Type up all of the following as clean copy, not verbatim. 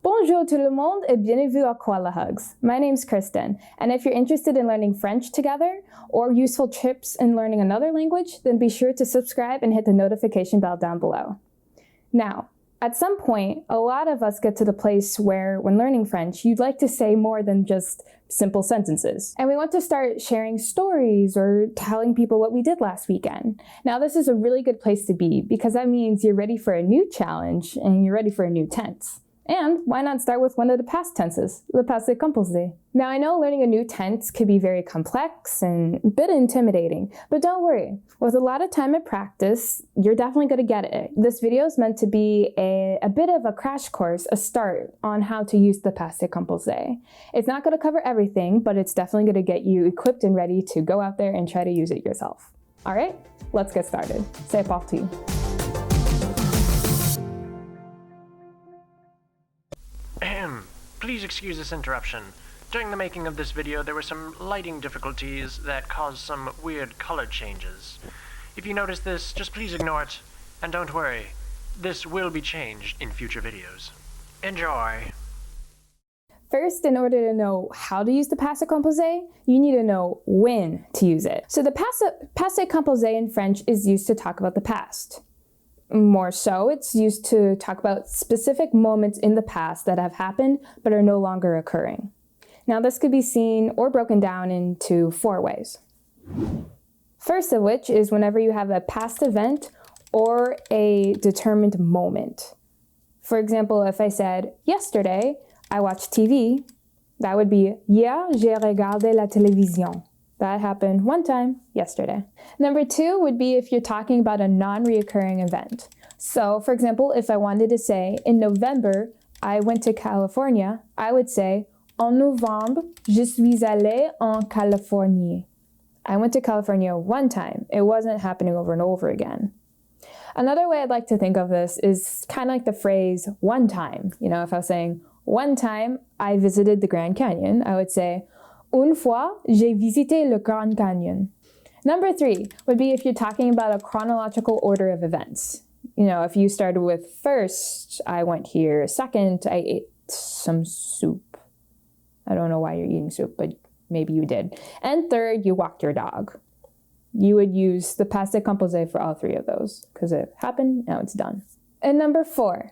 Bonjour tout le monde et bienvenue à Koala Hugs. My name's Kristen, and if you're interested in learning French together or useful tips in learning another language, then be sure to subscribe and hit the notification bell down below. Now, at some point, a lot of us get to the place where, when learning French, you'd like to say more than just simple sentences. And we want to start sharing stories or telling people what we did last weekend. Now, this is a really good place to be because that means you're ready for a new challenge and you're ready for a new tense. And why not start with one of the past tenses, the Passé Composé? Now, I know learning a new tense can be very complex and a bit intimidating, but don't worry. With a lot of time and practice, you're definitely going to get it. This video is meant to be a bit of a crash course, a start on how to use the Passé Composé. It's not going to cover everything, but it's definitely going to get you equipped and ready to go out there and try to use it yourself. All right, let's get started. C'est parti. Please excuse this interruption. During the making of this video, there were some lighting difficulties that caused some weird color changes. If you notice this, just please ignore it, and don't worry, this will be changed in future videos. Enjoy! First, in order to know how to use the Passé Composé, you need to know when to use it. So the Passé Composé in French is used to talk about the past. More so, it's used to talk about specific moments in the past that have happened but are no longer occurring. Now, this could be seen or broken down into 4 ways. First of which is whenever you have a past event or a determined moment. For example, if I said, yesterday, I watched TV, that would be, hier, j'ai regardé la télévision. That happened one time, yesterday. Number 2 would be if you're talking about a non-reoccurring event. So, for example, if I wanted to say, in November, I went to California, I would say, en novembre, je suis allé en Californie. I went to California one time. It wasn't happening over and over again. Another way I'd like to think of this is kind of like the phrase, one time. You know, if I was saying, one time I visited the Grand Canyon, I would say, une fois, j'ai visité le Grand Canyon. Number 3 would be if you're talking about a chronological order of events. You know, if you started with first, I went here. Second, I ate some soup. I don't know why you're eating soup, but maybe you did. And third, you walked your dog. You would use the Passé Composé for all 3 of those because it happened, now it's done. And number 4,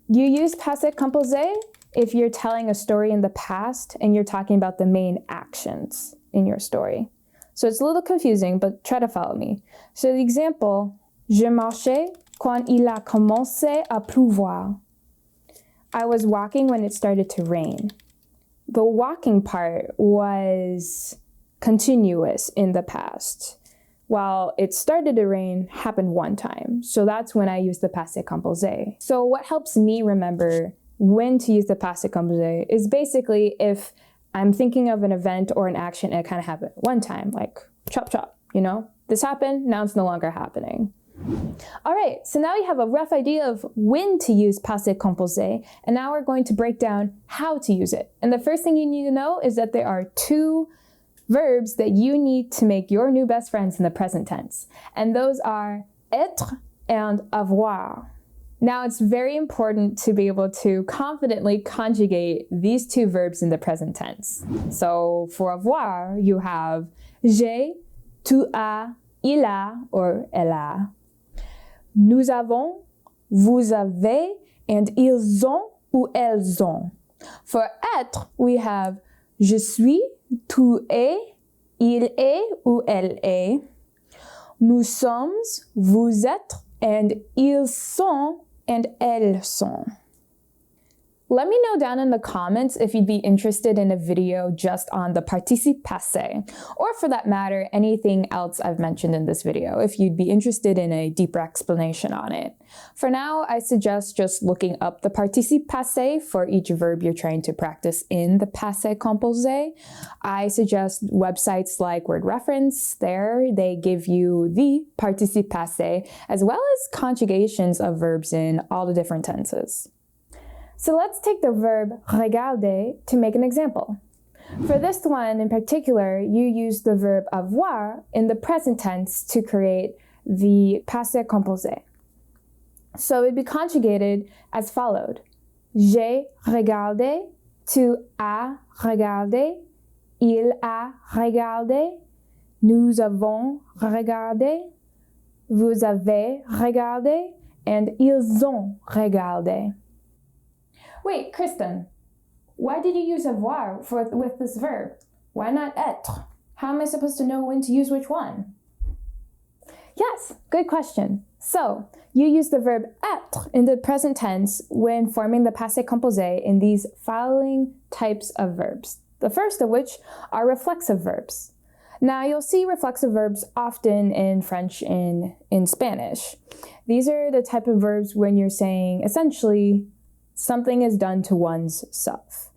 you use Passé Composé if you're telling a story in the past and you're talking about the main actions in your story. So it's a little confusing, but try to follow me. So the example, je marchais quand il a commencé à pleuvoir. I was walking when it started to rain. The walking part was continuous in the past, while it started to rain happened one time. So that's when I used the Passé Composé. So what helps me remember when to use the Passé Composé is basically if I'm thinking of an event or an action and it kind of happened one time, like chop chop, you know? This happened, now it's no longer happening. All right, so now you have a rough idea of when to use Passé Composé, and now we're going to break down how to use it. And the first thing you need to know is that there are 2 verbs that you need to make your new best friends in the present tense. And those are êTRE and AVOIR. Now, it's very important to be able to confidently conjugate these 2 verbs in the present tense. So for avoir, you have j'ai, tu as, il a, or elle a. Nous avons, vous avez, and ils ont ou elles ont. For être, we have je suis, tu es, il est ou elle est. Nous sommes, vous êtes, and ils sont, and elles sont. Let me know down in the comments if you'd be interested in a video just on the participe passé, or for that matter, anything else I've mentioned in this video, if you'd be interested in a deeper explanation on it. For now, I suggest just looking up the participe passé for each verb you're trying to practice in the Passé Composé. I suggest websites like Word Reference. There, they give you the participe passé, as well as conjugations of verbs in all the different tenses. So let's take the verb regarder to make an example. For this one in particular, you use the verb avoir in the present tense to create the Passé Composé. So it'd be conjugated as followed. J'ai regardé, tu as regardé, il a regardé, nous avons regardé, vous avez regardé, and ils ont regardé. Wait, Kristen, why did you use avoir with this verb? Why not êtres? How am I supposed to know when to use which one? Yes, good question. So, you use the verb être in the present tense when forming the passé composé in these following types of verbs. The first of which are reflexive verbs. Now, you'll see reflexive verbs often in French and in Spanish. These are the type of verbs when you're saying, essentially, something is done to one's self.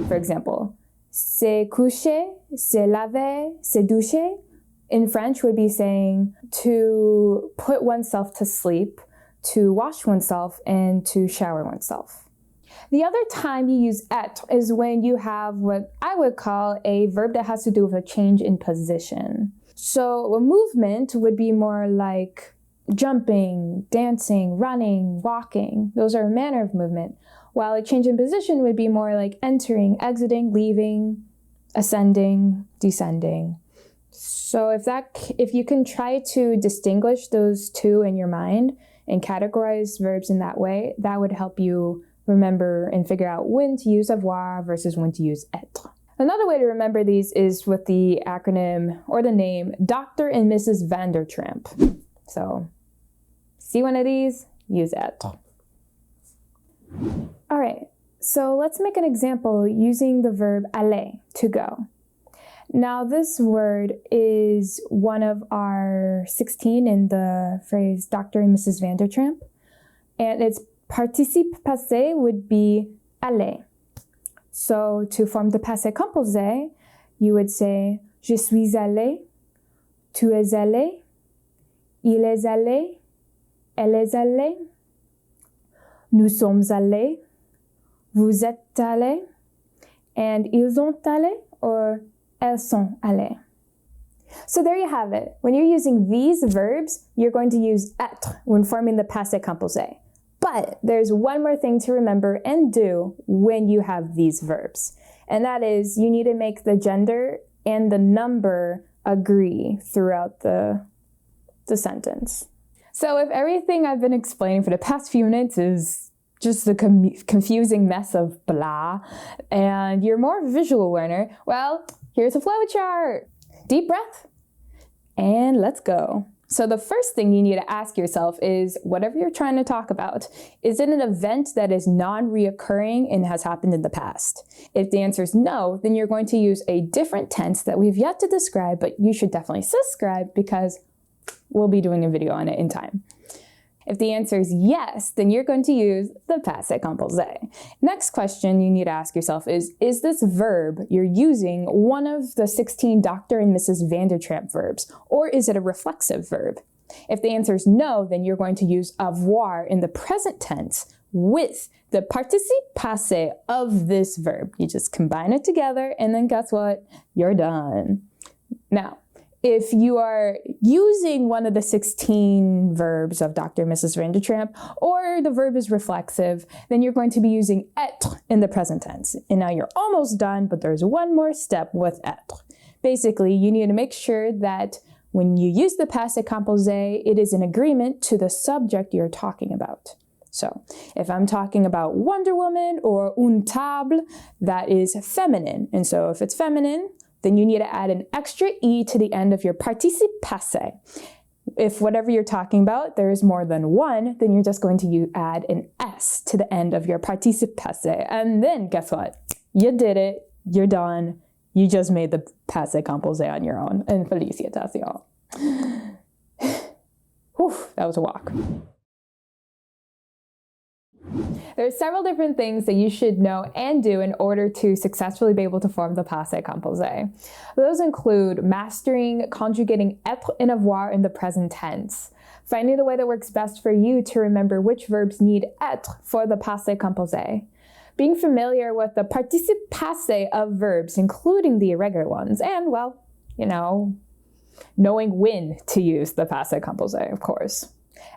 For example, se coucher, se laver, se doucher. In French would be saying to put oneself to sleep, to wash oneself, and to shower oneself. The other time you use être is when you have what I would call a verb that has to do with a change in position. So a movement would be more like jumping, dancing, running, walking. Those are a manner of movement. While a change in position would be more like entering, exiting, leaving, ascending, descending. So if you can try to distinguish those two in your mind and categorize verbs in that way, that would help you remember and figure out when to use avoir versus when to use être. Another way to remember these is with the acronym or the name Dr. and Mrs. Vandertramp. So, see one of these, use être. All right, so let's make an example using the verb aller, to go. Now, this word is one of our 16 in the phrase Dr. and Mrs. Vandertramp, and its participe passé would be aller. So, to form the passé composé, you would say je suis allé, tu es allé, il est allé, elle est allée, nous sommes allés, vous êtes allés, and ils ont allé, or elles sont allées. So there you have it. When you're using these verbs, you're going to use être when forming the passé composé. But there's one more thing to remember and do when you have these verbs. And that is you need to make the gender and the number agree throughout the sentence. So if everything I've been explaining for the past few minutes is just a confusing mess of blah, and you're more of a visual learner, well, here's a flowchart. Deep breath, and let's go. So the first thing you need to ask yourself is, whatever you're trying to talk about, is it an event that is non-reoccurring and has happened in the past? If the answer is no, then you're going to use a different tense that we've yet to describe, but you should definitely subscribe because we'll be doing a video on it in time. If the answer is yes, then you're going to use the Passé Composé. Next question you need to ask yourself is this verb you're using one of the 16 Dr. and Mrs. Vandertramp verbs, or is it a reflexive verb? If the answer is no, then you're going to use avoir in the present tense with the participe passé of this verb. You just combine it together, and then guess what? You're done. Now, if you are using one of the 16 verbs of Dr. and Mrs. Vandertramp, or the verb is reflexive, then you're going to be using être in the present tense. And now you're almost done, but there's one more step with être. Basically, you need to make sure that when you use the passé composé, it is in agreement to the subject you're talking about. So, if I'm talking about Wonder Woman or une table, that is feminine. And so if it's feminine, then you need to add an extra E to the end of your participe passé. If whatever you're talking about, there is more than one, then you're just going to add an S to the end of your participe passé. And then guess what? You did it. You're done. You just made the passé composé on your own. And félicitations. Whew, that was a walk. There are several different things that you should know and do in order to successfully be able to form the passé composé. Those include mastering conjugating êtres and avoir in the present tense, finding the way that works best for you to remember which verbs need être for the passé composé, being familiar with the participe passé of verbs, including the irregular ones, and, well, knowing when to use the passé composé, of course.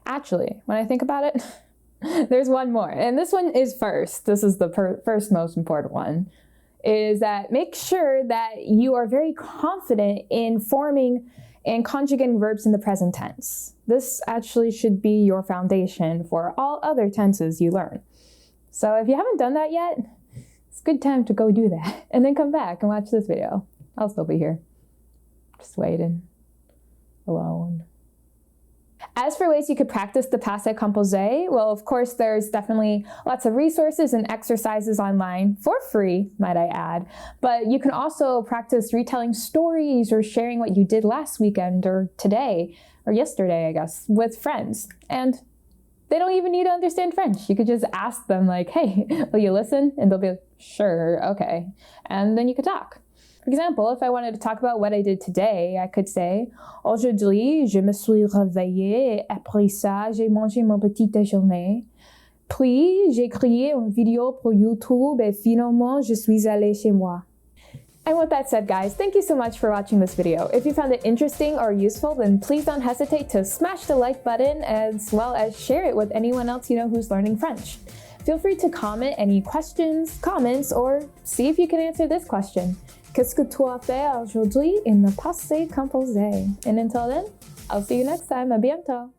Actually, when I think about it, There's one more, and this one is first. This is the first most important one, is that make sure that you are very confident in forming and conjugating verbs in the present tense. This actually should be your foundation for all other tenses you learn. So if you haven't done that yet, it's a good time to go do that, and then come back and watch this video. I'll still be here, just waiting, alone. As for ways you could practice the Passé Composé, well, of course, there's definitely lots of resources and exercises online for free, might I add. But you can also practice retelling stories or sharing what you did last weekend or today or yesterday, I guess, with friends. And they don't even need to understand French. You could just ask them like, hey, will you listen? And they'll be like, sure, okay. And then you could talk. For example, if I wanted to talk about what I did today, I could say, aujourd'hui, je me suis réveillée, après ça, j'ai mangé mon petit déjeuner. Puis, j'ai créé une vidéo pour YouTube et finalement, je suis allée chez moi. And with that said, guys, thank you so much for watching this video. If you found it interesting or useful, then please don't hesitate to smash the like button as well as share it with anyone else you know who's learning French. Feel free to comment any questions, comments, or see if you can answer this question. Qu'est-ce que tu as fait aujourd'hui in the Passé Composé? And until then, I'll see you next time. À bientôt.